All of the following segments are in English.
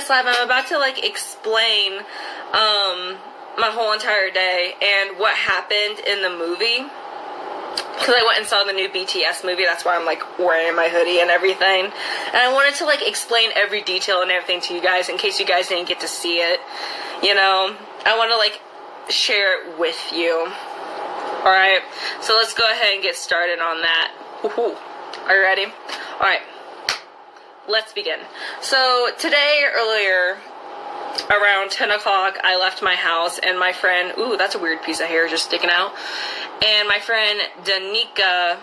BTS Live, I'm about to like explain my whole entire day and what happened in the movie. Because I went and saw the new BTS movie, that's why I'm like wearing my hoodie and everything. And I wanted to like explain every detail and everything to you guys in case you guys didn't get to see it. You know, I want to like share it with you. Alright, so let's go ahead and get started on that. Woohoo. Are you ready? Alright, let's begin. So today, earlier, around 10 o'clock, I left my house and my friend, ooh, that's a weird piece of hair just sticking out. And my friend Danica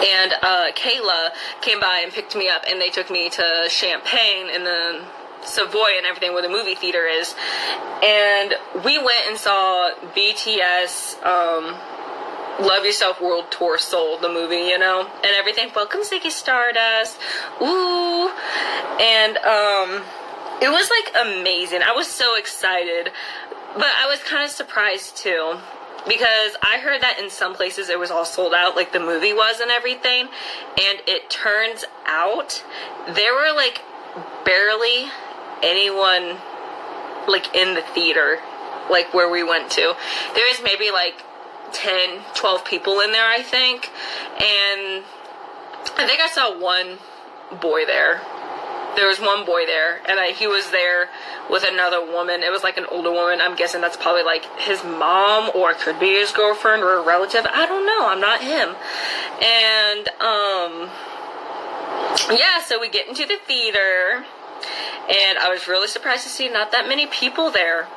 and Kayla came by and picked me up, and they took me to Champagne and the Savoy and everything where the movie theater is. And we went and saw BTS Love Yourself World Tour Seoul, the movie, you know, and everything. Welcome, Ziggy Stardust. Ooh. And it was like amazing. I was so excited, but I was kind of surprised too, because I heard that in some places it was all sold out, like the movie was and everything, and it turns out there were like barely anyone like in the theater, like where we went to. There was maybe like 10, 12 people in there, I think, and I think I saw one boy there. There was one boy there, and he was there with another woman. It was like an older woman. I'm guessing that's probably like his mom, or it could be his girlfriend or a relative. I don't know. I'm not him. And, yeah, so we get into the theater, and I was really surprised to see not that many people there.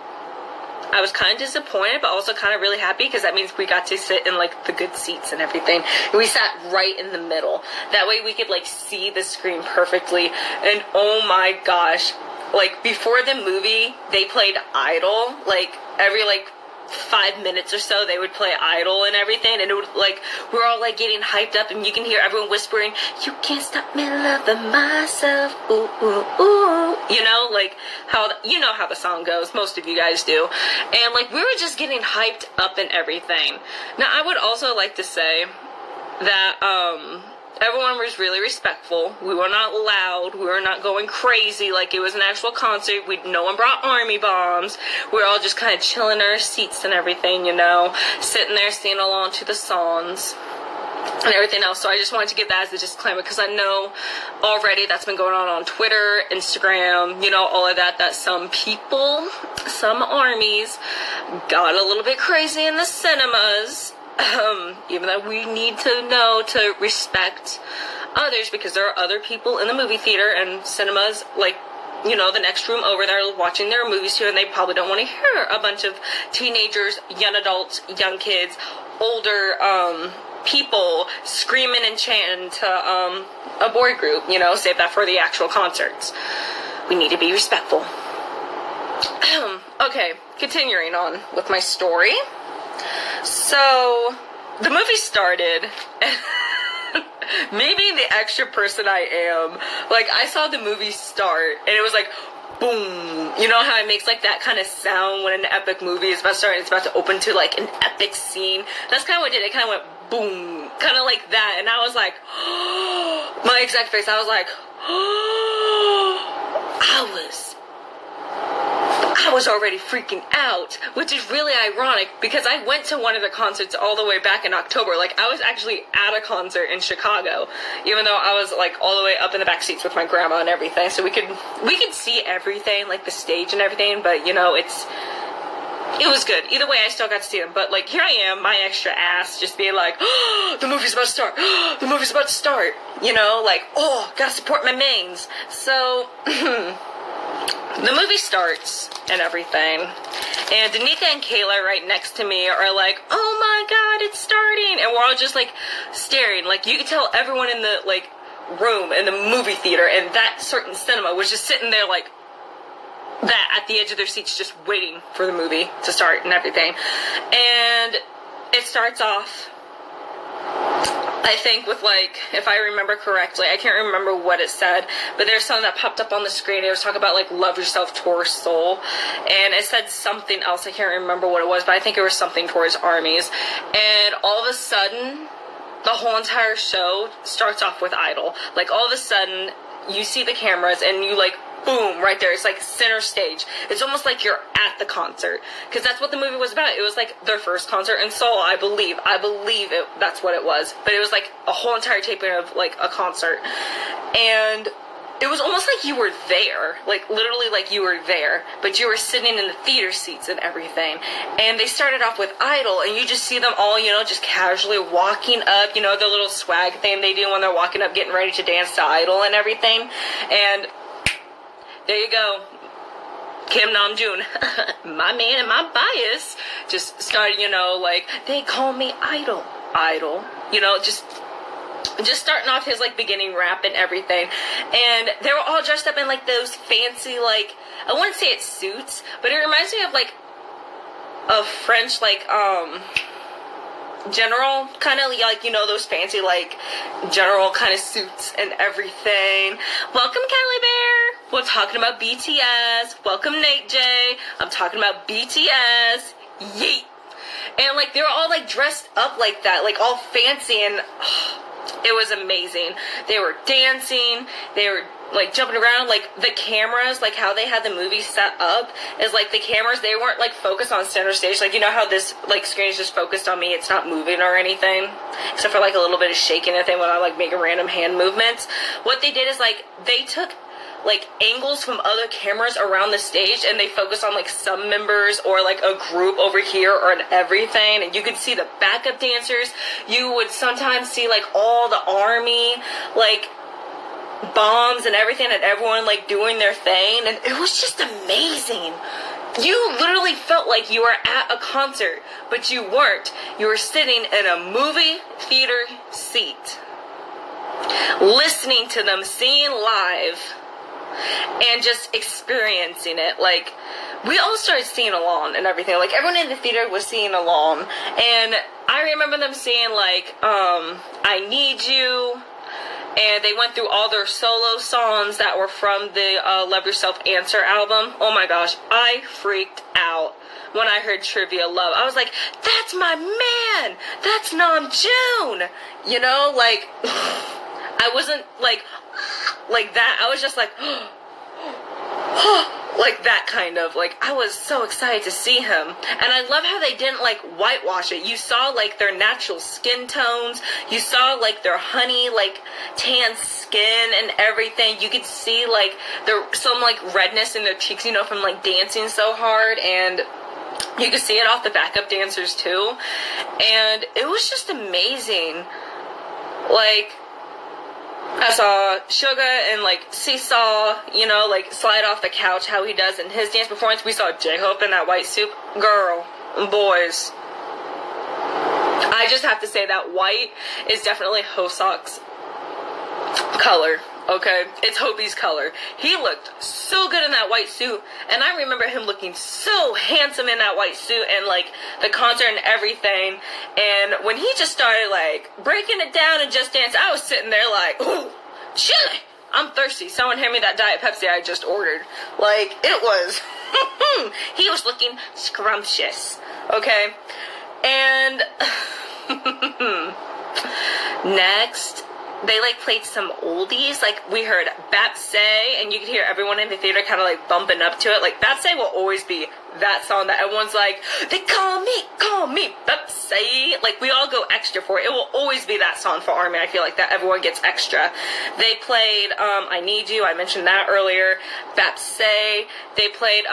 I was kind of disappointed, but also kind of really happy, because that means we got to sit in like the good seats and everything. And we sat right in the middle. That way we could like see the screen perfectly. And oh my gosh, like before the movie, they played Idol. Like every like 5 minutes or so they would play Idol and everything, and it would like, we're all like getting hyped up, and you can hear everyone whispering, "You can't stop me loving myself, ooh, ooh, ooh," you know, like how, you know how the song goes, most of you guys do. And like we were just getting hyped up and everything. Now I would also like to say that everyone was really respectful. We were not loud. We were not going crazy like it was an actual concert. No one brought army bombs. We were all just kind of chilling in our seats and everything, you know, sitting there singing along to the songs and everything else. So I just wanted to give that as a disclaimer, because I know already that's been going on Twitter, Instagram, you know, all of that, that some people, some armies got a little bit crazy in the cinemas. Even though we need to know to respect others, because there are other people in the movie theater and cinemas, like, you know, the next room over, they're watching their movies too, and they probably don't want to hear a bunch of teenagers, young adults, young kids, older people screaming and chanting to a boy group, you know. Save that for the actual concerts. We need to be respectful. Okay, continuing on with my story. So, the movie started, and maybe the extra person I am, like, I saw the movie start, and it was like, boom. You know how it makes, like, that kind of sound when an epic movie is about to start, and it's about to open to, like, an epic scene? That's kind of what it did. It kind of went boom, kind of like that, and I was like, my exact face, I was like, I was already freaking out, which is really ironic, because I went to one of the concerts all the way back in October. Like, I was actually at a concert in Chicago, even though I was like all the way up in the back seats with my grandma and everything, so we could see everything, like the stage and everything. But you know, it was good. Either way, I still got to see them. But like, here I am, my extra ass, just being like, oh, the movie's about to start. The movie's about to start. You know, like, oh, gotta support my mains. So the movie starts and everything, and Danica and Kayla right next to me are like, oh my god, it's starting, and we're all just like staring. Like, you could tell everyone in the like room in the movie theater and that certain cinema was just sitting there like that at the edge of their seats, just waiting for the movie to start and everything. And it starts off, I think, with like, if I remember correctly, I can't remember what it said, but there's something that popped up on the screen. It was talking about like Love Yourself Tour Seoul, and it said something else. I can't remember what it was, but I think it was something towards armies. And all of a sudden, the whole entire show starts off with Idol. Like, all of a sudden, you see the cameras and you like, boom, right there. It's like center stage. It's almost like you're at the concert, because that's what the movie was about. It was like their first concert in Seoul, I believe it. That's what it was. But it was like a whole entire taping of like a concert, and it was almost like you were there, like literally like you were there, but you were sitting in the theater seats and everything. And they started off with Idol, and you just see them all, you know, just casually walking up, you know, the little swag thing they do when they're walking up, getting ready to dance to Idol and everything. And there you go. Kim Namjoon, my man and my bias, just started, you know, like, they call me Idol, you know, just starting off his, like, beginning rap and everything. And they were all dressed up in, like, those fancy, like, I wouldn't say it's suits, but it reminds me of, like, a French, like, general, kind of, like, you know, those fancy, like, general kind of suits and everything. Welcome, Kelly Bear. We're talking about BTS. Welcome, Nate J. I'm talking about BTS. Yeet. And, like, they were all, like, dressed up like that, like, all fancy, and it was amazing. They were dancing. They were, like, jumping around. Like, the cameras, like, how they had the movie set up is, like, the cameras, they weren't, like, focused on center stage. Like, you know how this, like, screen is just focused on me? It's not moving or anything. Except for, like, a little bit of shaking and thing when I, like, making random hand movements. What they did is, like, they took, like, angles from other cameras around the stage, and they focus on, like, some members or, like, a group over here or everything, and you could see the backup dancers. You would sometimes see, like, all the army, like, bombs and everything, and everyone, like, doing their thing, and it was just amazing. You literally felt like you were at a concert, but you weren't. You were sitting in a movie theater seat, listening to them singing live, and just experiencing it. Like, we all started singing along and everything. Like, everyone in the theater was singing along. And I remember them saying, like, I Need You. And they went through all their solo songs that were from the Love Yourself Answer album. Oh my gosh, I freaked out when I heard Trivia Love. I was like, that's my man! That's Namjoon! You know, like, I wasn't, like that. I was just like, like that kind of, like, I was so excited to see him. And I love how they didn't, like, whitewash it. You saw, like, their natural skin tones. You saw, like, their honey, like, tan skin and everything. You could see, like, some, like, redness in their cheeks, you know, from, like, dancing so hard. And you could see it off the backup dancers, too. And it was just amazing. Like, I saw Suga and, like, Seesaw, you know, like, slide off the couch, how he does in his dance performance. We saw J-Hope in that white suit. Girl, boys. I just have to say that white is definitely Hoseok's color, okay? It's Hobi's color. He looked so good in that white suit, and I remember him looking so handsome in that white suit, and, like, the concert and everything. And when he just started, like, breaking it down and Just Dance, I was sitting there like, ooh, chilly. I'm thirsty. Someone hand me that Diet Pepsi I just ordered. Like, it was, he was looking scrumptious, okay? And next, they, like, played some oldies. Like, we heard Bapse, and you could hear everyone in the theater kind of, like, bumping up to it. Like, Bapse will always be that song that everyone's like, they call me Bapse. Like, we all go extra for it. It will always be that song for ARMY. I feel like that everyone gets extra. They played, I Need You. I mentioned that earlier. Bapse. They played,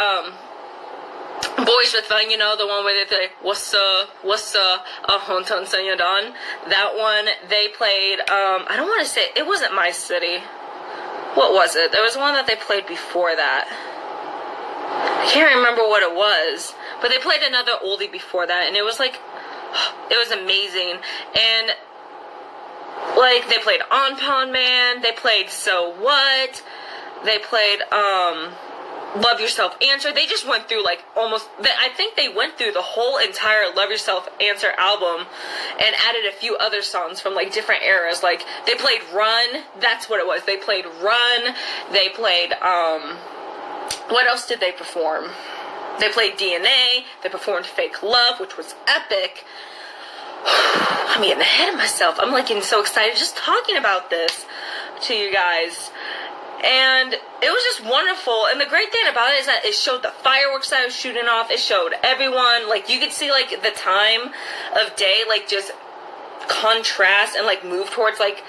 Boys with Fun, you know, the one where they say, what's Honton Sanyadan. That one, they played, I don't want to say, it wasn't My City. What was it? There was one that they played before that. I can't remember what it was. But they played another oldie before that, and it was like, it was amazing. And, like, they played On Pond Man, they played So What, they played, Love Yourself Answer. They just went through, like, I think they went through the whole entire Love Yourself Answer album and added a few other songs from, like, different eras. Like, they played Run. That's what it was. They played Run. They played, what else did they perform? They played DNA. They performed Fake Love, which was epic. I'm getting ahead of myself. I'm, like, getting so excited just talking about this to you guys. And it was just wonderful. And the great thing about it is that it showed the fireworks that I was shooting off. It showed everyone, like, you could see, like, the time of day, like, just contrast and, like, move towards, like,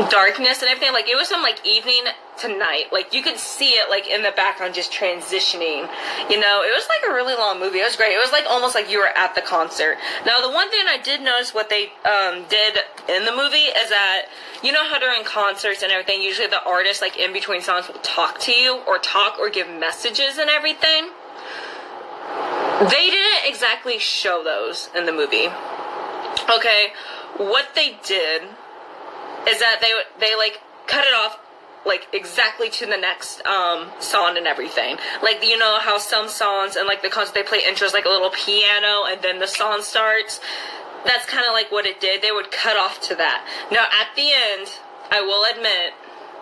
darkness and everything. Like, it was some, like, evening to night. Like, you could see it, like, in the background just transitioning. You know, it was, like, a really long movie. It was great. It was, like, almost like you were at the concert. Now, the one thing I did notice what they did in the movie is that, you know how during concerts and everything, usually the artist, like, in between songs will talk to you or give messages and everything? They didn't exactly show those in the movie. Okay, what they did is that they like, cut it off, like, exactly to the next song and everything. Like, you know how some songs and, like, the concert, they play intros, like, a little piano, and then the song starts? That's kind of like what it did. They would cut off to that. Now, at the end, I will admit,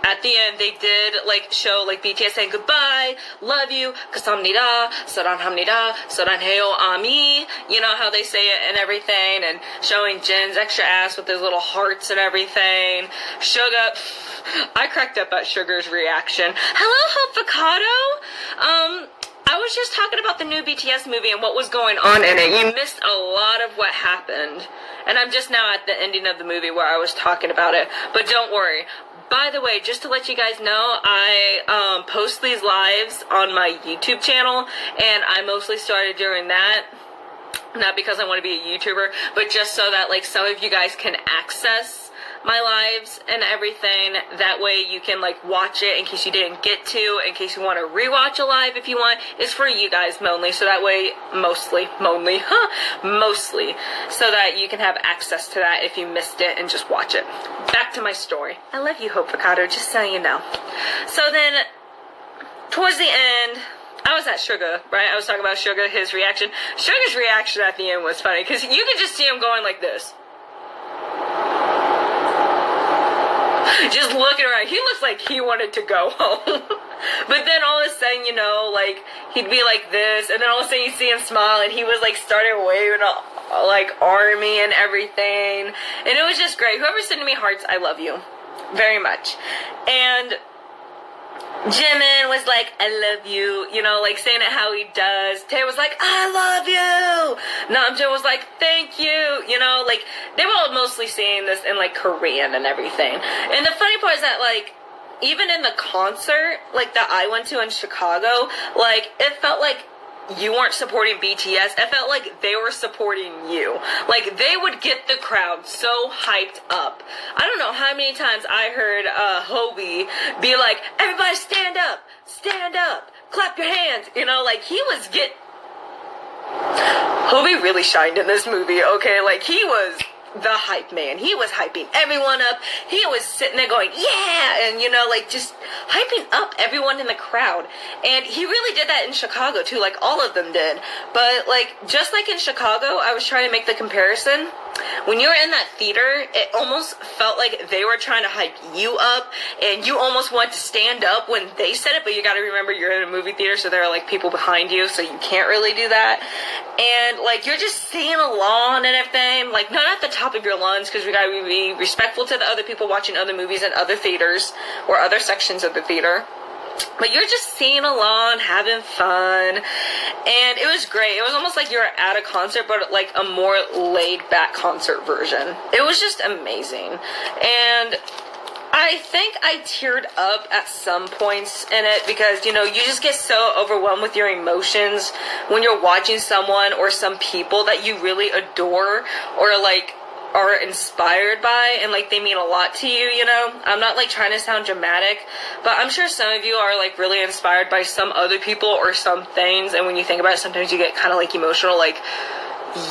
at the end, they did, like, show, like, BTS saying goodbye, love you, kasamnida, saranhamnida, saranheo ami, you know how they say it and everything, and showing Jin's extra ass with his little hearts and everything. Suga, I cracked up at Sugar's reaction. Hello, Hopavocado! I was just talking about the new BTS movie and what was going on in it. You missed a lot of what happened. And I'm just now at the ending of the movie where I was talking about it. But don't worry. By the way, just to let you guys know, I post these lives on my YouTube channel, and I mostly started doing that, not because I want to be a YouTuber, but just so that, like, some of you guys can access my lives and everything. That way you can, like, watch it in case you didn't get to, in case you want to rewatch a live if you want. It's for you guys mainly, so that way, mostly, so that you can have access to that if you missed it and just watch it. Back to my story. I love you, Hopavocado, just so you know. So then, towards the end, I was at Suga, right? I was talking about Suga, his reaction. Suga's reaction at the end was funny, because you could just see him going like this. Just looking around. He looks like he wanted to go home. But then all of a sudden, you know, like, he'd be like this, and then all of a sudden you see him smile, and he was, like, started waving, like, army and everything. And it was just great. Whoever's sending me hearts, I love you. Very much. And Jimin was like, I love you, you know, like, saying it how he does. Tay was like, I love you. Namjoon was like, thank you, you know, like, they were all mostly saying this in, like, Korean and everything. And the funny part is that, like, even in the concert, like, that I went to in Chicago, like, it felt like you weren't supporting BTS. It felt like they were supporting you. Like, they would get the crowd so hyped up. I don't know how many times I heard Hobie be like, everybody stand up, clap your hands. You know, like, he was Hobie really shined in this movie, okay? Like, he was the hype man. He was hyping everyone up. He was sitting there going, yeah, and, you know, like, just hyping up everyone in the crowd. And he really did that in Chicago too, like, all of them did. But, like, just like in Chicago, I was trying to make the comparison. When you were in that theater, it almost felt like they were trying to hype you up, and you almost want to stand up when they said it, but you gotta remember you're in a movie theater, so there are, like, people behind you, so you can't really do that. And, like, you're just singing along and everything, like, not at the top of your lungs, because we gotta be respectful to the other people watching other movies in other theaters, or other sections of the theater. But you're just singing along, having fun, and it was great. It was almost like you were at a concert, but like a more laid-back concert version. It was just amazing. And I think I teared up at some points in it because, you know, you just get so overwhelmed with your emotions when you're watching someone or some people that you really adore or, like, are inspired by, and, like, they mean a lot to you, you know? I'm not, like, trying to sound dramatic, but I'm sure some of you are, like, really inspired by some other people or some things, and when you think about it, sometimes you get kind of, like, emotional, like,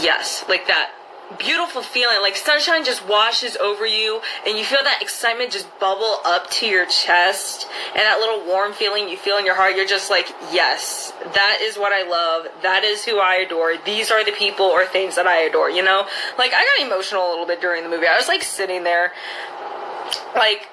yes, like that beautiful feeling, like sunshine just washes over you, and you feel that excitement just bubble up to your chest, and that little warm feeling you feel in your heart. You're just like, yes, that is what I love, that is who I adore, these are the people or things that I adore, you know? Like, I got emotional a little bit during the movie. I was, like, sitting there, like,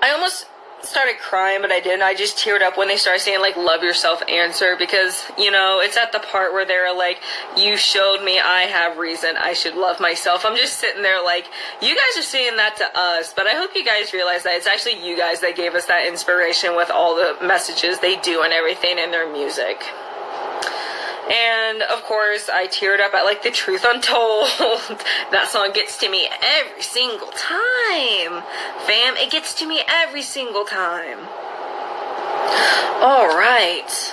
I almost started crying, but I didn't. I just teared up when they started saying, like, love yourself answer, because, you know, it's at the part where they're like, you showed me I have reason, I should love myself. I'm just sitting there like, you guys are saying that to us, but I hope you guys realize that it's actually you guys that gave us that inspiration with all the messages they do and everything in their music. And, of course, I teared up at, like, The Truth Untold. That song gets to me every single time. Fam, it gets to me every single time. Alright.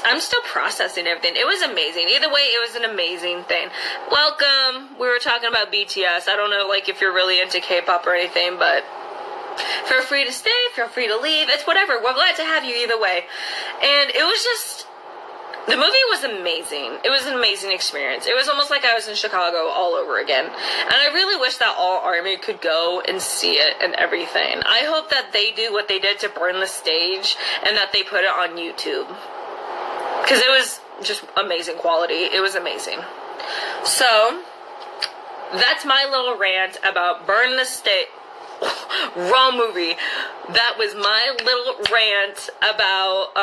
I'm still processing everything. It was amazing. Either way, it was an amazing thing. Welcome. We were talking about BTS. I don't know, like, if you're really into K-pop or anything, but feel free to stay, feel free to leave. It's whatever. We're glad to have you either way. And it was just, the movie was amazing. It was an amazing experience. It was almost like I was in Chicago all over again. And I really wish that all ARMY could go and see it and everything. I hope that they do what they did to burn the stage and that they put it on YouTube. Because it was just amazing quality. It was amazing. So, that's my little rant about burn the stage. Wrong movie. That was my little rant about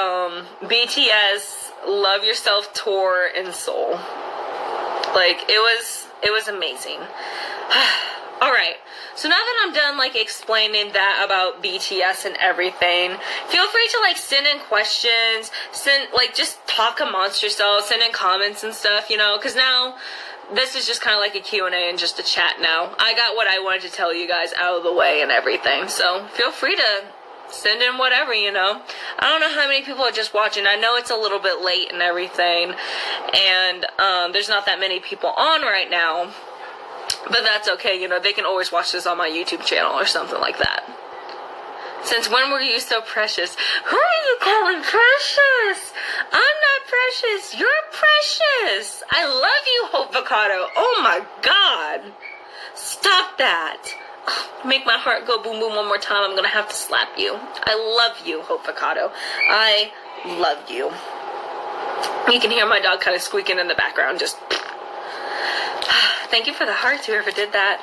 BTS Love Yourself tour in Seoul. Like, it was amazing. Alright, so now that I'm done, like, explaining that about BTS and everything, feel free to, like, send in questions, like, just talk amongst yourselves, send in comments and stuff, you know, because now this is just kind of like a Q&A and just a chat now. I got what I wanted to tell you guys out of the way and everything. So feel free to send in whatever, you know. I don't know how many people are just watching. I know it's a little bit late and everything. And there's not that many people on right now. But that's okay, you know. They can always watch this on my YouTube channel or something like that. Since when were you so precious? Who are you calling precious? I'm not precious. You're precious. I love you, Hope Vocado. Oh my God. Stop that. Make my heart go boom boom one more time. I'm going to have to slap you. I love you, Hope Vocado. I love you. You can hear my dog kind of squeaking in the background. Just thank you for the hearts, whoever did that.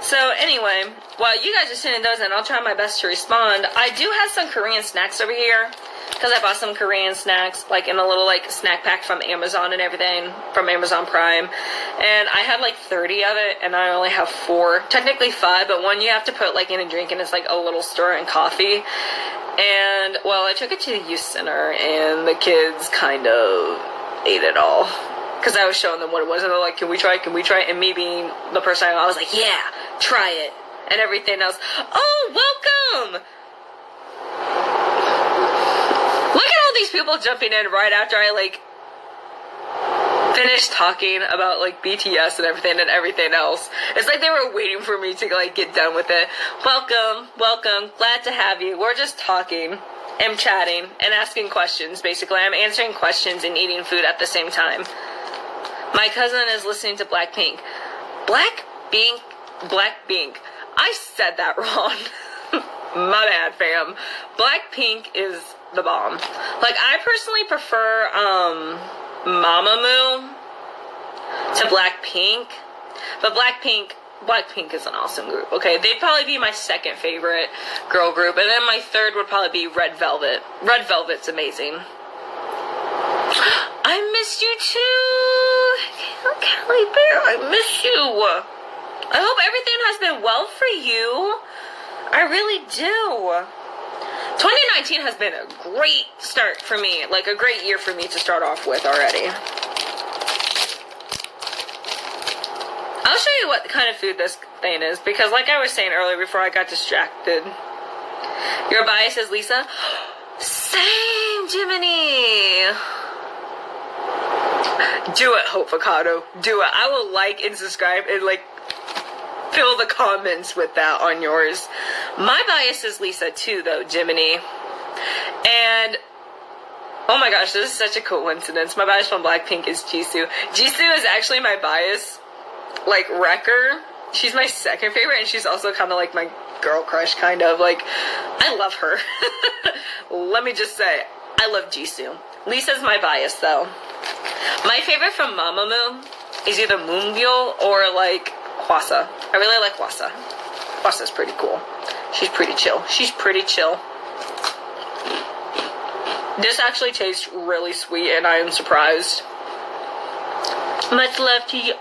So anyway, while you guys are sending those in, I'll try my best to respond. I do have some Korean snacks over here, because I bought some Korean snacks, like in a little like snack pack from Amazon and everything, from Amazon Prime. And I had like 30 of it, and I only have 4, technically 5, but one you have to put like in a drink, and it's like a little stir in coffee. And, well, I took it to the youth center, and the kids kind of ate it all. Because I was showing them what it was, and they're like, can we try it? And me being the person I was like, yeah, try it. And everything else. Oh, welcome! Look at all these people jumping in right after I, like, finished talking about, like, BTS and everything else. It's like they were waiting for me to, like, get done with it. Welcome, welcome, glad to have you. We're just talking and chatting and asking questions, basically. I'm answering questions and eating food at the same time. My cousin is listening to Blackpink. Blackpink. I said that wrong. My bad, fam. Blackpink is the bomb. Like, I personally prefer, Mamamoo to Blackpink. But Blackpink is an awesome group, okay? They'd probably be my second favorite girl group. And then my third would probably be Red Velvet. Red Velvet's amazing. I missed you too, Callie Bear. I miss you. I hope everything has been well for you. I really do. 2019 has been a great start for me, like a great year for me to start off with already. I'll show you what kind of food this thing is, because like I was saying earlier before I got distracted, your bias is Lisa. Same, Jiminy. Do it, Hope Vocado. Do it. I will like and subscribe and like fill the comments with that on yours. My bias is Lisa too, though, Jiminy. And oh my gosh, this is such a coincidence. My bias from Blackpink is Jisoo. Jisoo is actually my bias, like, wrecker. She's my second favorite, and she's also kind of like my girl crush, kind of. Like, I love her. Let me just say, I love Jisoo. Lisa's my bias, though. My favorite from Mamamoo is either Moonbyul or, like, Hwasa. I really like Wasa. Wasa's pretty cool. She's pretty chill. She's pretty chill. This actually tastes really sweet, and I am surprised. Much love to you.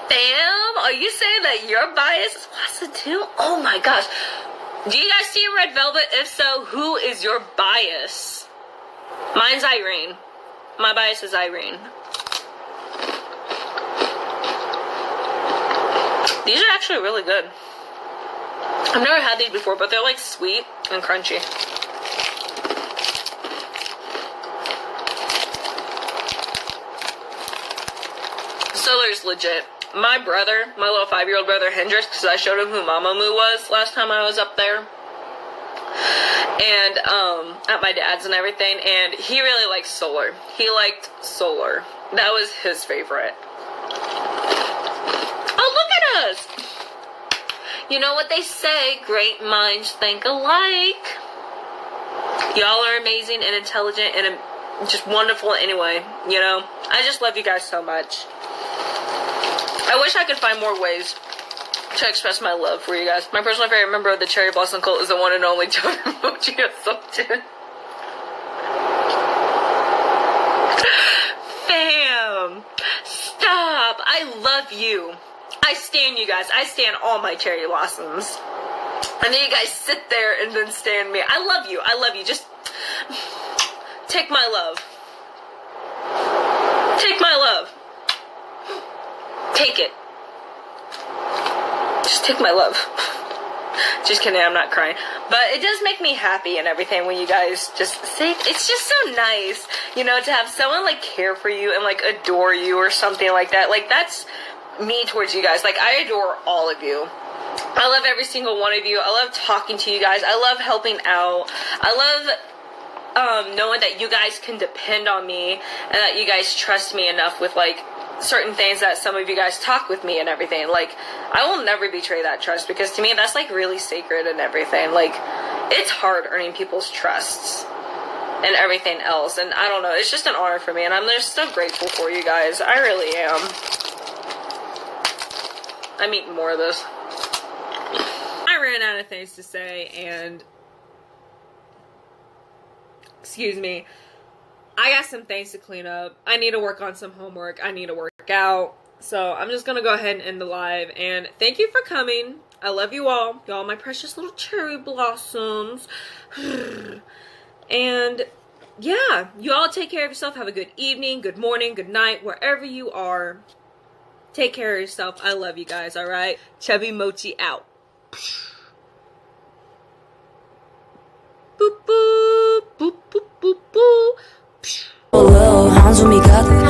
Fam, are you saying that your bias is Wasa too? Oh my gosh. Do you guys see Red Velvet? If so, who is your bias? Mine's Irene. My bias is Irene. These are actually really good. I've never had these before, but they're like sweet and crunchy. Solar's legit. My brother, my little 5-year-old brother Hendrix, because I showed him who Mamamoo was last time I was up there. And, at my dad's and everything, and he really liked Solar. He liked Solar. That was his favorite. Oh, look at us! You know what they say, great minds think alike. Y'all are amazing and intelligent and just wonderful anyway, you know? I just love you guys so much. I wish I could find more ways to express my love for you guys. My personal favorite member of the Cherry Blossom Cult is the one and only John Emoji Assumption. Fam! Stop! I love you. I stan you guys. I stan all my cherry blossoms. And then you guys sit there and then stan me. I love you. I love you. Just take my love. Take my love. Take it. Just take my love. Just kidding, I'm not crying. But it does make me happy and everything when you guys just say, it's just so nice, you know, to have someone like care for you and like adore you or something like that. Like that's me towards you guys. Like I adore all of you. I love every single one of you. I love talking to you guys. I love helping out. I love knowing that you guys can depend on me and that you guys trust me enough with like certain things that some of you guys talk with me and everything. Like I will never betray that trust because to me that's like really sacred and everything. Like it's hard earning people's trusts and everything else, and I don't know, it's just an honor for me and I'm just so grateful for you guys. I really am. I'm eating more of this. I ran out of things to say and excuse me, I got some things to clean up. I need to work on some homework. I need to work out. So I'm just going to go ahead and end the live. And thank you for coming. I love you all. Y'all my precious little cherry blossoms. And yeah, you all take care of yourself. Have a good evening, good morning, good night, wherever you are. Take care of yourself. I love you guys, all right? Chubby Mochi out. Boop, boop, boop, boop, boop, boop. 한숨이 가득